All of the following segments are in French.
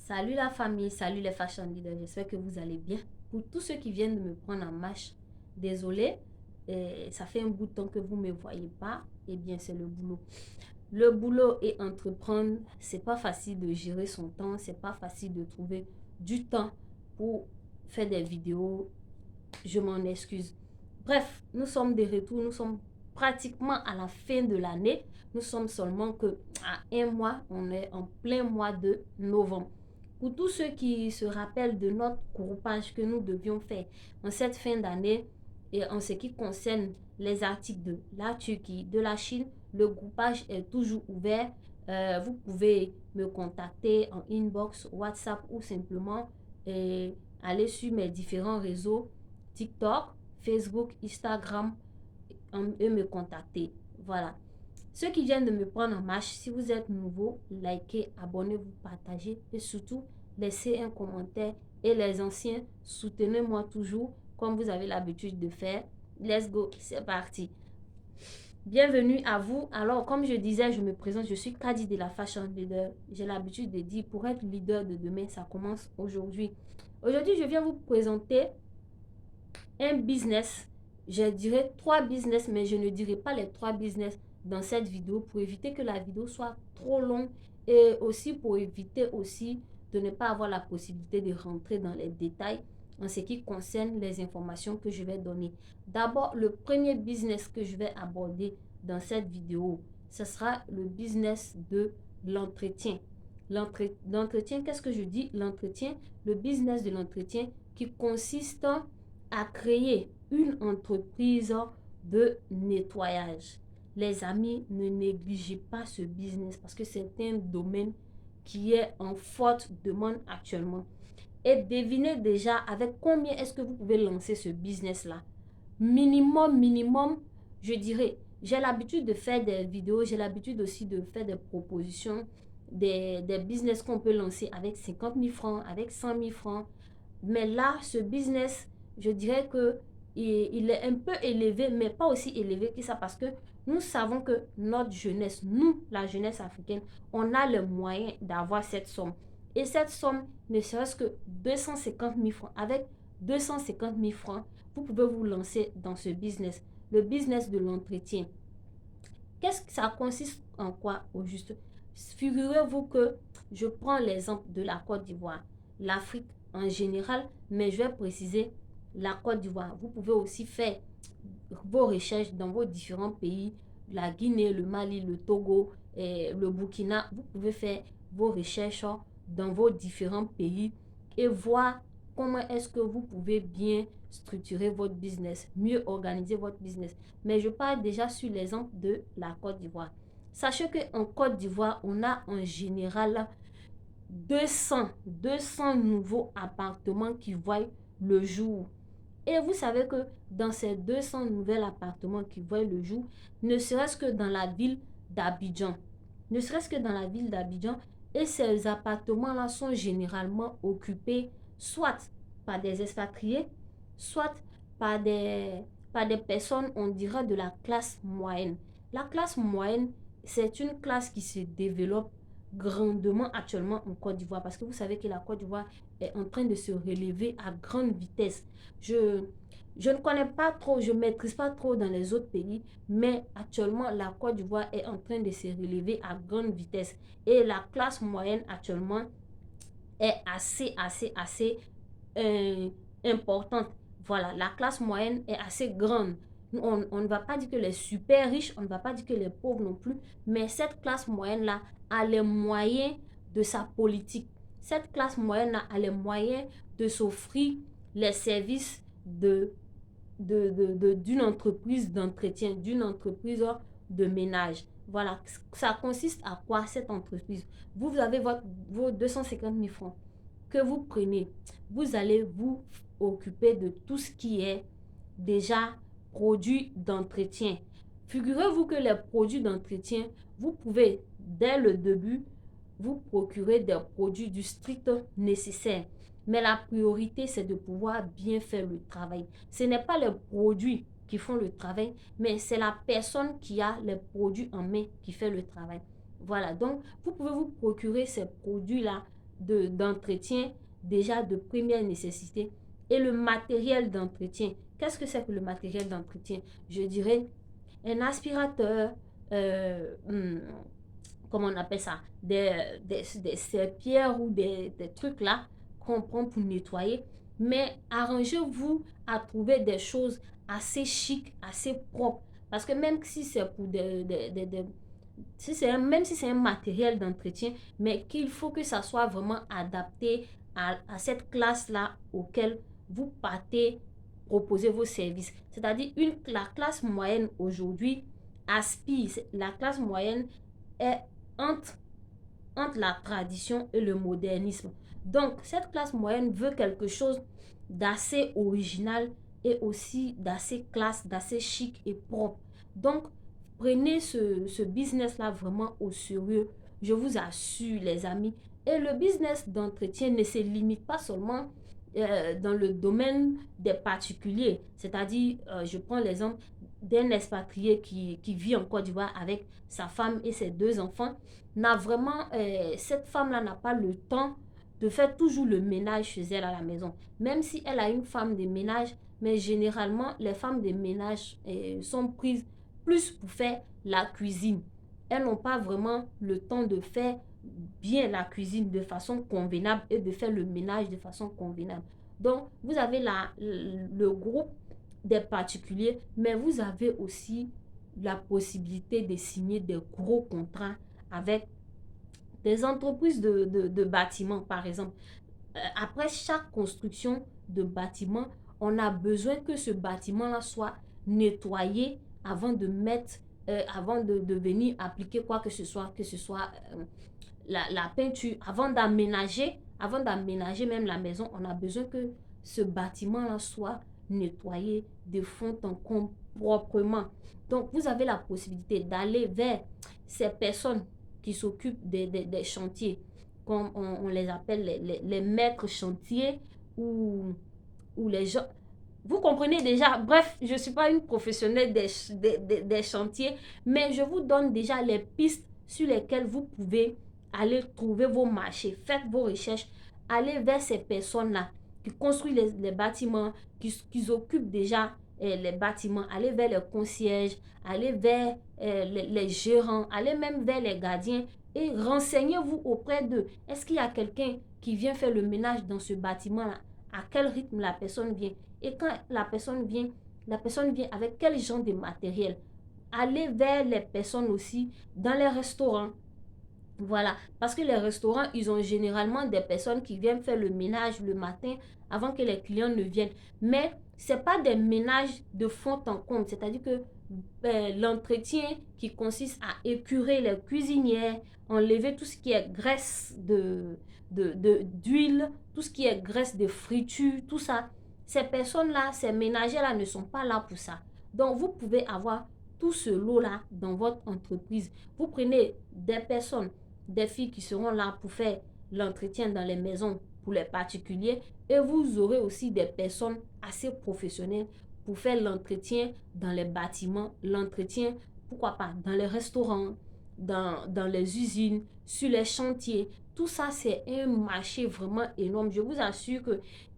Salut la famille, salut les fashion leaders, j'espère que vous allez bien. Pour tous ceux qui viennent de me prendre en marche, désolé, ça fait un bout de temps que vous ne me voyez pas, eh bien c'est le boulot. Le boulot et entreprendre, c'est pas facile de gérer son temps, c'est pas facile de trouver du temps pour faire des vidéos, je m'en excuse. Bref, nous sommes de retour, nous sommes pratiquement à la fin de l'année, nous sommes seulement que à un mois, on est en plein mois de novembre. Pour tous ceux qui se rappellent de notre groupage que nous devions faire en cette fin d'année et en ce qui concerne les articles de la Turquie, de la Chine, le groupage est toujours ouvert. Vous pouvez me contacter en inbox, WhatsApp ou simplement aller sur mes différents réseaux TikTok, Facebook, Instagram et me contacter. Voilà. Ceux qui viennent de me prendre en marche, si vous êtes nouveau, likez, abonnez-vous, partagez et surtout laissez un commentaire. Et les anciens, soutenez-moi toujours comme vous avez l'habitude de faire. Let's go, c'est parti. Bienvenue à vous. Alors, comme je disais, je me présente, je suis Kadi de la Fashion Leader. J'ai l'habitude de dire, pour être leader de demain, ça commence aujourd'hui. Aujourd'hui, je viens vous présenter un business. Je dirais 3 business, mais je ne dirai pas les 3 business dans cette vidéo pour éviter que la vidéo soit trop longue et aussi pour éviter aussi de ne pas avoir la possibilité de rentrer dans les détails en ce qui concerne les informations que je vais donner. D'abord, le premier business que je vais aborder dans cette vidéo, ce sera le business de l'entretien. L'entretien, qu'est-ce que je dis? L'entretien, le business de l'entretien qui consiste à créer une entreprise de nettoyage. Les amis, ne négligez pas ce business parce que c'est un domaine qui est en forte demande actuellement. Et devinez déjà avec combien est-ce que vous pouvez lancer ce business-là. Minimum, je dirais, j'ai l'habitude de faire des vidéos, j'ai l'habitude aussi de faire des propositions, des business qu'on peut lancer avec 50 000 francs, avec 100 000 francs. Mais là, ce business, je dirais que il est un peu élevé, mais pas aussi élevé que ça parce que nous savons que notre jeunesse, nous, la jeunesse africaine, on a le moyen d'avoir cette somme. Et cette somme, ne serait-ce que 250 000 francs. Avec 250 000 francs, vous pouvez vous lancer dans ce business, le business de l'entretien. Qu'est-ce que ça consiste en quoi au juste? Figurez-vous que je prends l'exemple de la Côte d'Ivoire, l'Afrique en général, mais je vais préciser la Côte d'Ivoire. Vous pouvez aussi faire vos recherches dans vos différents pays, la Guinée, le Mali, le Togo, et le Burkina. Vous pouvez faire vos recherches dans vos différents pays et voir comment est-ce que vous pouvez bien structurer votre business, mieux organiser votre business. Mais je parle déjà sur l'exemple de la Côte d'Ivoire. Sachez qu'en Côte d'Ivoire, on a en général 200 nouveaux appartements qui voient le jour. Et vous savez que dans ces 200 nouveaux appartements qui voient le jour, ne serait-ce que dans la ville d'Abidjan, ne serait-ce que dans la ville d'Abidjan, et ces appartements-là sont généralement occupés soit par des expatriés, soit par des, par des personnes, on dirait, de la classe moyenne. La classe moyenne, c'est une classe qui se développe grandement actuellement en Côte d'Ivoire parce que vous savez que la Côte d'Ivoire est en train de se relever à grande vitesse. Je, je ne connais pas trop, je ne maîtrise pas trop dans les autres pays, mais actuellement, la Côte d'Ivoire est en train de se relever à grande vitesse. Et la classe moyenne actuellement est assez importante. Voilà, la classe moyenne est assez grande. On ne va pas dire que les super riches, on ne va pas dire que les pauvres non plus, mais cette classe moyenne-là a les moyens de sa politique. Cette classe moyenne-là a les moyens de s'offrir les services d'une entreprise d'entretien, d'une entreprise de ménage. Voilà, ça consiste à quoi cette entreprise? Vous avez vos 250 000 francs que vous prenez. Vous allez vous occuper de tout ce qui est déjà produits d'entretien. Figurez-vous que les produits d'entretien, vous pouvez dès le début vous procurer des produits du strict nécessaire. Mais la priorité, c'est de pouvoir bien faire le travail. Ce n'est pas les produits qui font le travail, mais c'est la personne qui a les produits en main qui fait le travail. Voilà, donc vous pouvez vous procurer ces produits-là d'entretien déjà de première nécessité. Et le matériel d'entretien, qu'est-ce que c'est que le matériel d'entretien? Je dirais un aspirateur, euh, hum, comment on appelle ça, des serpillères ou des trucs là qu'on prend pour nettoyer. Mais arrangez-vous à trouver des choses assez chic, assez propres. Parce que même si c'est pour si même si c'est un matériel d'entretien, mais qu'il faut que ça soit vraiment adapté à cette classe-là auquel vous partez proposer vos services. C'est-à-dire la classe moyenne aujourd'hui aspire, la classe moyenne est entre, entre la tradition et le modernisme. Donc, cette classe moyenne veut quelque chose d'assez original et aussi d'assez classe, d'assez chic et propre. Donc, prenez ce business-là vraiment au sérieux. Je vous assure, les amis. Et le business d'entretien ne se limite pas seulement dans le domaine des particuliers. C'est-à-dire, je prends l'exemple d'un expatrié qui vit en Côte d'Ivoire avec sa femme et ses 2 enfants. Cette femme-là n'a pas le temps de faire toujours le ménage chez elle à la maison. Même si elle a une femme de ménage, mais généralement, les femmes de ménage sont prises plus pour faire la cuisine. Elles n'ont pas vraiment le temps de faire bien la cuisine de façon convenable et de faire le ménage de façon convenable. Donc, vous avez le groupe des particuliers, mais vous avez aussi la possibilité de signer des gros contrats avec des entreprises de bâtiments, par exemple. Après chaque construction de bâtiment, on a besoin que ce bâtiment-là soit nettoyé avant de venir appliquer quoi que ce soit la peinture. Avant d'aménager même la maison, on a besoin que ce bâtiment-là soit nettoyé de fond en comble proprement. Donc, vous avez la possibilité d'aller vers ces personnes qui s'occupent des chantiers, comme on les appelle les maîtres chantiers ou les gens. Vous comprenez déjà, bref, je ne suis pas une professionnelle des chantiers, mais je vous donne déjà les pistes sur lesquelles vous pouvez aller trouver vos marchés. Faites vos recherches, allez vers ces personnes-là qui construisent les bâtiments, qui occupent déjà les bâtiments, allez vers les concierges, allez vers les gérants, allez même vers les gardiens et renseignez-vous auprès d'eux. Est-ce qu'il y a quelqu'un qui vient faire le ménage dans ce bâtiment-là? À quel rythme la personne vient? Et quand la personne vient avec quel genre de matériel? Allez vers les personnes aussi dans les restaurants. Voilà, parce que les restaurants, ils ont généralement des personnes qui viennent faire le ménage le matin avant que les clients ne viennent. Mais ce n'est pas des ménages de fond en comble, c'est-à-dire que l'entretien qui consiste à épurer les cuisinières, enlever tout ce qui est graisse d'huile, tout ce qui est graisse de friture, tout ça. Ces personnes-là, ces ménagères-là ne sont pas là pour ça. Donc, vous pouvez avoir tout ce lot-là dans votre entreprise. Vous prenez des personnes, des filles qui seront là pour faire l'entretien dans les maisons pour les particuliers et vous aurez aussi des personnes assez professionnelles pour faire l'entretien dans les bâtiments, l'entretien, pourquoi pas, dans les restaurants, dans les usines, sur les chantiers. Tout ça, c'est un marché vraiment énorme. Je vous assure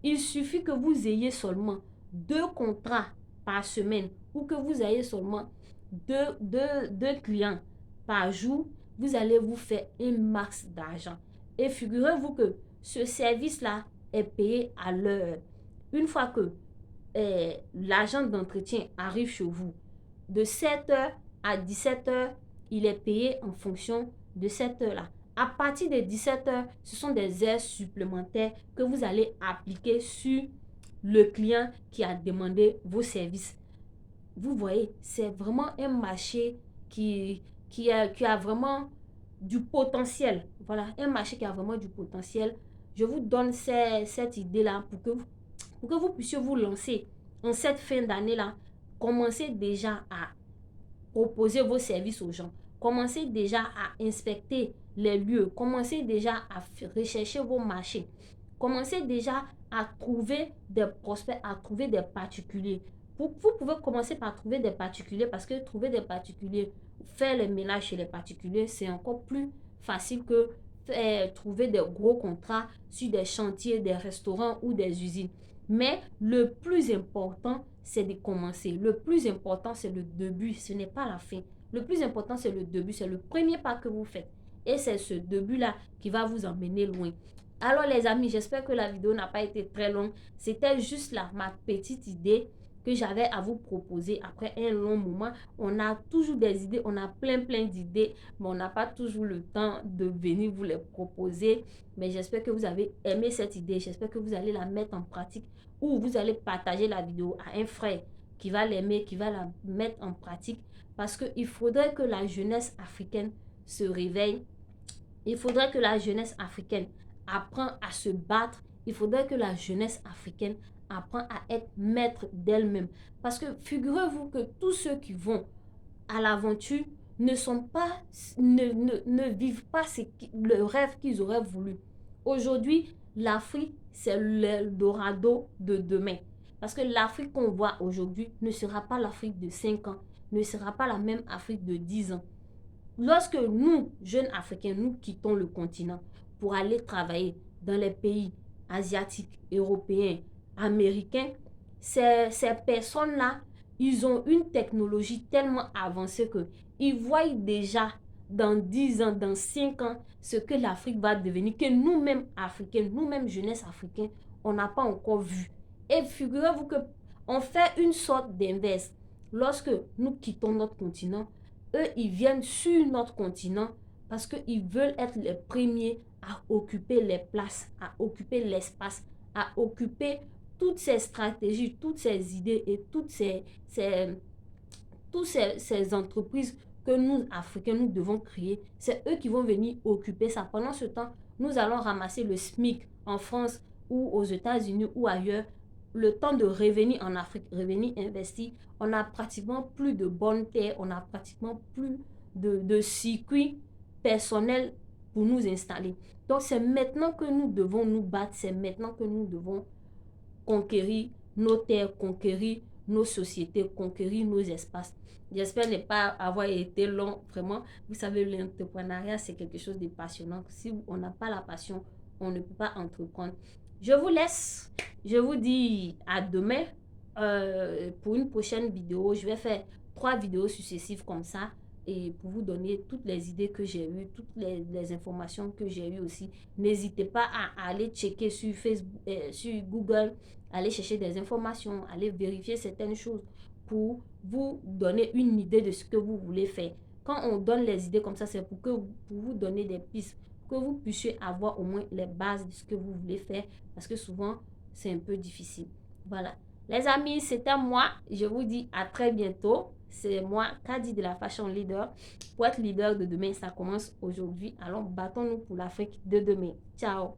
qu'il suffit que vous ayez seulement 2 contrats par semaine ou que vous ayez seulement deux clients par jour, vous allez vous faire un max d'argent. Et figurez-vous que ce service-là est payé à l'heure. Une fois que l'agent d'entretien arrive chez vous, de 7h à 17h, il est payé en fonction de cette heure-là. À partir de 17h, ce sont des heures supplémentaires que vous allez appliquer sur le client qui a demandé vos services. Vous voyez, c'est vraiment un marché qui a vraiment du potentiel. Voilà, un marché qui a vraiment du potentiel. Je vous donne cette idée-là pour que vous puissiez vous lancer en cette fin d'année-là. Commencez déjà à proposer vos services aux gens. Commencez déjà à inspecter les lieux. Commencez déjà à rechercher vos marchés. Commencez déjà à trouver des prospects, à trouver des particuliers. Vous pouvez commencer par trouver des particuliers parce que trouver des particuliers, faire le ménage chez les particuliers, c'est encore plus facile que trouver des gros contrats sur des chantiers, des restaurants ou des usines. Mais le plus important, c'est de commencer. Le plus important, c'est le début. Ce n'est pas la fin. Le plus important, c'est le début. C'est le premier pas que vous faites. Et c'est ce début-là qui va vous emmener loin. Alors les amis, j'espère que la vidéo n'a pas été très longue. C'était juste là ma petite idée que j'avais à vous proposer après un long moment. On a toujours des idées, on a plein d'idées, mais on n'a pas toujours le temps de venir vous les proposer. Mais j'espère que vous avez aimé cette idée. J'espère que vous allez la mettre en pratique ou vous allez partager la vidéo à un frère qui va l'aimer, qui va la mettre en pratique. Parce qu'il faudrait que la jeunesse africaine se réveille. Il faudrait que la jeunesse africaine apprenne à se battre. Il faudrait que la jeunesse africaine apprenne à être maître d'elle-même. Parce que figurez-vous que tous ceux qui vont à l'aventure ne vivent pas le rêve qu'ils auraient voulu. Aujourd'hui, l'Afrique, c'est l'Eldorado de demain. Parce que l'Afrique qu'on voit aujourd'hui ne sera pas l'Afrique de 5 ans, ne sera pas la même Afrique de 10 ans. Lorsque nous, jeunes Africains, nous quittons le continent pour aller travailler dans les pays asiatiques, européens, américains, ces personnes-là, ils ont une technologie tellement avancée qu'ils voient déjà dans 10 ans, dans 5 ans, ce que l'Afrique va devenir, que nous-mêmes Africains, nous-mêmes jeunesse africains, on n'a pas encore vu. Et figurez-vous qu'on fait une sorte d'inverse. Lorsque nous quittons notre continent, eux, ils viennent sur notre continent parce qu'ils veulent être les premiers à occuper les places, à occuper l'espace, à occuper toutes ces stratégies, toutes ces idées et toutes ces entreprises que nous, Africains, nous devons créer. C'est eux qui vont venir occuper ça. Pendant ce temps, nous allons ramasser le SMIC en France ou aux États-Unis ou ailleurs. Le temps de revenir en Afrique, revenir investir, on n'a pratiquement plus de bonnes terres, on n'a pratiquement plus de circuits personnels pour nous installer. Donc, c'est maintenant que nous devons nous battre, c'est maintenant que nous devons conquérir nos terres, conquérir nos sociétés, conquérir nos espaces. J'espère ne pas avoir été long, vraiment. Vous savez, l'entrepreneuriat, c'est quelque chose de passionnant. Si on n'a pas la passion, on ne peut pas entreprendre. Je vous laisse. Je vous dis à demain pour une prochaine vidéo. Je vais faire 3 vidéos successives comme ça et pour vous donner toutes les idées que j'ai eues, toutes les informations que j'ai eues aussi. N'hésitez pas à aller checker sur Facebook, sur Google, aller chercher des informations, aller vérifier certaines choses pour vous donner une idée de ce que vous voulez faire. Quand on donne les idées comme ça, c'est pour vous donner des pistes, que vous puissiez avoir au moins les bases de ce que vous voulez faire, parce que souvent, c'est un peu difficile. Voilà. Les amis, c'était moi. Je vous dis à très bientôt. C'est moi, Kadi de la Fashion Leader. Pour être leader de demain, ça commence aujourd'hui. Alors, battons-nous pour l'Afrique de demain. Ciao.